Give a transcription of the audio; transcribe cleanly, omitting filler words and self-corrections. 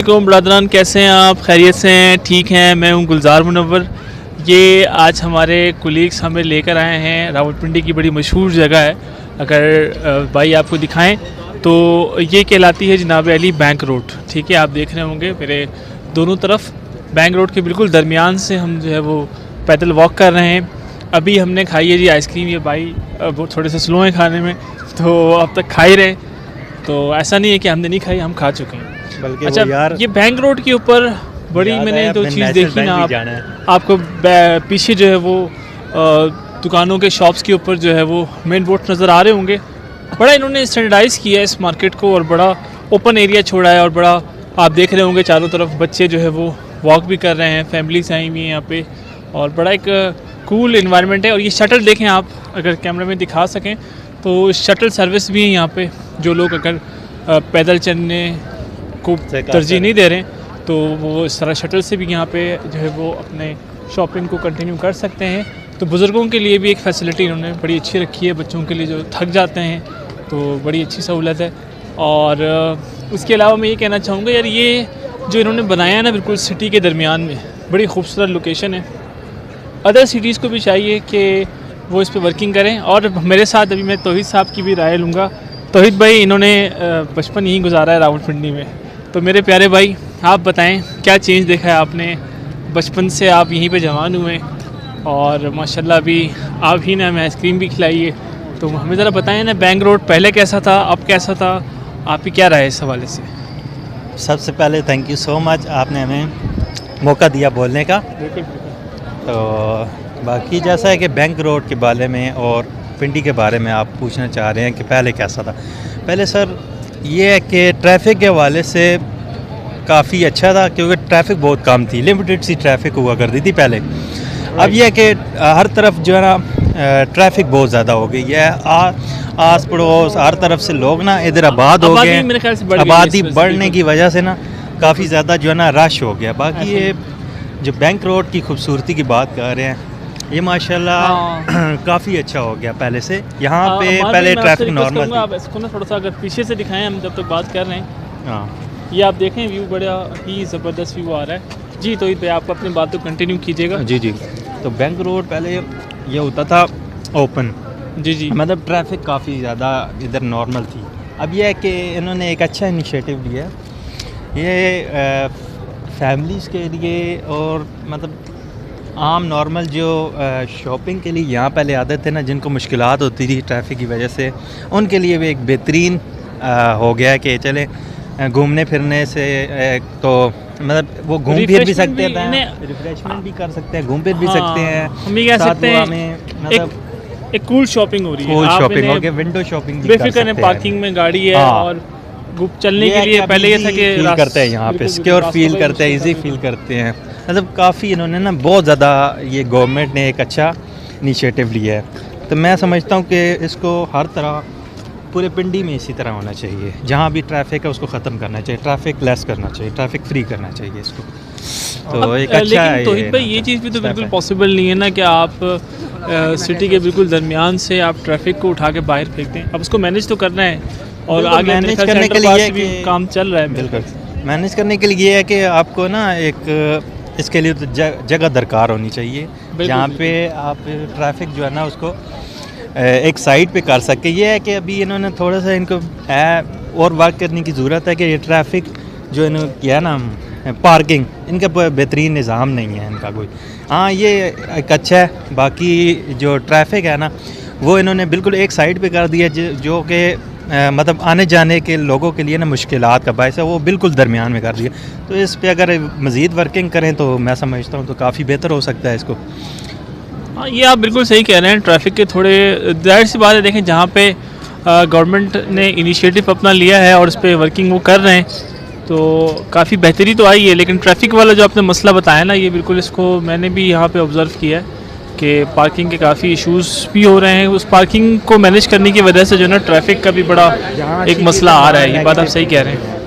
Brethren, कैसे हैं आप? खैरियत से हैं? ठीक हैं। मैं हूं गुलजार मुनव्वर। ये आज हमारे कुलीग्स हमें लेकर आए हैं। रावलपिंडी की बड़ी मशहूर जगह है, अगर भाई आपको दिखाएं तो ये कहलाती है जनाब अली बैंक रोड। ठीक है, आप देख रहे होंगे मेरे दोनों तरफ बैंक रोड के बिल्कुल दरमियान से हम जो है वो पैदल वॉक कर रहे हैं। अभी हमने खाई है जी आइसक्रीम। ये भाई वो थोड़े से स्लो हैं खाने में, तो अब तक खा ही रहे। तो ऐसा नहीं है कि हमने नहीं खाई, हम खा चुके हैं। बल्कि अच्छा यार ये बैंक रोड के ऊपर बड़ी मैंने दो चीज़ देखी ना, आपको पीछे जो है वो दुकानों के शॉप्स के ऊपर जो है वो मेन बोर्ड नज़र आ रहे होंगे। बड़ा इन्होंने स्टैंडर्डाइज़ किया है इस मार्केट को और बड़ा ओपन एरिया छोड़ा है। और बड़ा आप देख रहे होंगे चारों तरफ बच्चे जो है वो वॉक भी कर रहे हैं, फैमिलीज आई हुई हैं यहाँ पे, और बड़ा एक कूल इन्वायरमेंट है। और ये शटल देखें आप, अगर कैमरे में दिखा सकें तो शटल सर्विस भी है यहाँ पे। जो लोग अगर पैदल चलने को तरजीह नहीं दे रहे हैं तो वो इस तरह शटल से भी यहाँ पे जो है वो अपने शॉपिंग को कंटिन्यू कर सकते हैं। तो बुज़ुर्गों के लिए भी एक फ़ैसिलिटी इन्होंने बड़ी अच्छी रखी है, बच्चों के लिए जो थक जाते हैं तो बड़ी अच्छी सहूलत है। और उसके अलावा मैं ये कहना चाहूँगा यार, ये जो इन्होंने बनाया है ना बिल्कुल सिटी के दरमियान में, बड़ी खूबसूरत लोकेशन है। अदर सिटीज़ को भी चाहिए कि वो इस पर वर्किंग करें। और मेरे साथ अभी मैं तौहीद साहब की भी राय लूँगा। तौहीद भाई, इन्होंने बचपन यहीं गुजारा है रावलपिंडी में, तो मेरे प्यारे भाई आप बताएं क्या चेंज देखा है आपने? बचपन से आप यहीं पे जवान हुए और माशाल्लाह अभी आप ही ने हमें आइसक्रीम भी खिलाई है, तो हमें ज़रा बताएं ना, बैंक रोड पहले कैसा था, अब कैसा था, आपकी क्या राय है इस हवाले से? सबसे पहले थैंक यू सो मच, आपने हमें मौका दिया बोलने का। तो बाकी जैसा है कि बैंक रोड के बारे में और पिंडी के बारे में आप पूछना चाह रहे हैं कि पहले कैसा था। पहले सर ये है कि ट्रैफिक के हवाले से काफ़ी अच्छा था, क्योंकि ट्रैफिक बहुत कम थी, लिमिटेड सी ट्रैफिक हुआ करती थी पहले। अब यह है कि हर तरफ जो है ना ट्रैफिक बहुत ज़्यादा हो गई है। आस पड़ोस हर तरफ से लोग ना इधर आबाद हो गए हैं। आबादी बढ़ने की वजह से ना काफ़ी ज़्यादा जो है ना रश हो गया। बाकी ये जो बैंक रोड की खूबसूरती की बात कर रहे हैं, ये माशाल्लाह काफ़ी अच्छा हो गया पहले से। यहाँ पे पहले ट्रैफिक नॉर्मल था। आप इसको ना थोड़ा सा अगर पीछे से दिखाएं, हम जब तक बात कर रहे हैं। हाँ, ये आप देखें व्यू बड़ा ही ज़बरदस्त व्यू आ रहा है जी। तो भाई आप अपनी बात तो कंटिन्यू कीजिएगा। जी जी। तो बैंक रोड पहले ये होता था ओपन, जी, मतलब ट्रैफिक काफ़ी ज़्यादा इधर नॉर्मल थी। अब यह है कि इन्होंने एक अच्छा इनिशिएटिव लिया है, ये फैमिलीज़ के लिए और मतलब आम नॉर्मल जो शॉपिंग के लिए यहाँ पहले आते थे ना, जिनको मुश्किलात होती थी ट्रैफिक की वजह से, उनके लिए भी एक बेहतरीन हो गया है कि चले घूमने फिरने से तो मतलब वो घूम फिर भी सकते हैं, रिफ्रेशमेंट भी कर सकते हैं, घूम फिर भी सकते हैं। हम भी कह सकते हैं मतलब एक कूल शॉपिंग हो रही है। कूल शॉपिंग हो गया, विंडो शॉपिंग भी कर सकते हैं। पार्किंग में गाड़ी है और चलने के लिए पहले ये था कि फील करते हैं यहाँ पे सिक्योर फील करते हैं, इजी फील करते हैं। मतलब काफ़ी इन्होंने ना बहुत ज़्यादा ये गवर्नमेंट ने एक अच्छा इनिशिएटिव लिया है। तो मैं समझता हूँ कि इसको हर तरह पूरे पिंडी में इसी तरह होना चाहिए। जहाँ भी ट्रैफिक है उसको ख़त्म करना चाहिए, ट्रैफिक लेस करना चाहिए, ट्रैफिक फ्री करना चाहिए इसको। तो एक अच्छा है। लेकिन भाई ये चीज़ भी तो बिल्कुल पॉसिबल नहीं है ना कि आप सिटी के बिल्कुल दरमियान से आप ट्रैफिक को उठा के बाहर फेंक दें। अब उसको मैनेज तो करना है और आगे मैनेज करने के लिए भी काम चल रहा है। बिल्कुल मैनेज करने के लिए है कि आपको ना एक इसके लिए तो जगह दरकार होनी चाहिए, जहाँ पे आप ट्रैफिक जो है ना उसको एक साइड पे कर सके। ये है कि अभी इन्होंने थोड़ा सा इनको और वर्क करने की ज़रूरत है कि ये ट्रैफिक जो इन्होंने किया ना, पार्किंग, इनका बेहतरीन निज़ाम नहीं है इनका कोई। हाँ, ये एक अच्छा है। बाकी जो ट्रैफिक है ना वो इन्होंने बिल्कुल एक साइड पे कर दिया, जो कि मतलब आने जाने के लोगों के लिए ना मुश्किलात का बायस है, वो बिल्कुल दरमियान में कर दिया। तो इस पे अगर मज़ीद वर्किंग करें तो मैं समझता हूँ तो काफ़ी बेहतर हो सकता है इसको। हाँ, ये आप बिल्कुल सही कह रहे हैं। ट्रैफिक के थोड़े जाहिर सी बात है, देखें जहाँ पे गवर्नमेंट ने इनिशिएटिव अपना लिया है और उस पर वर्किंग वो कर रहे हैं तो काफ़ी बेहतरी तो आई है। लेकिन ट्रैफिक वाला जो आपने मसला बताया ना, ये बिल्कुल इसको मैंने भी यहाँ पे ऑब्ज़र्व किया है कि पार्किंग के काफ़ी इश्यूज़ भी हो रहे हैं। उस पार्किंग को मैनेज करने की वजह से जो है ना ट्रैफिक का भी बड़ा एक मसला आ रहा है। ये बात आप सही कह रहे हैं।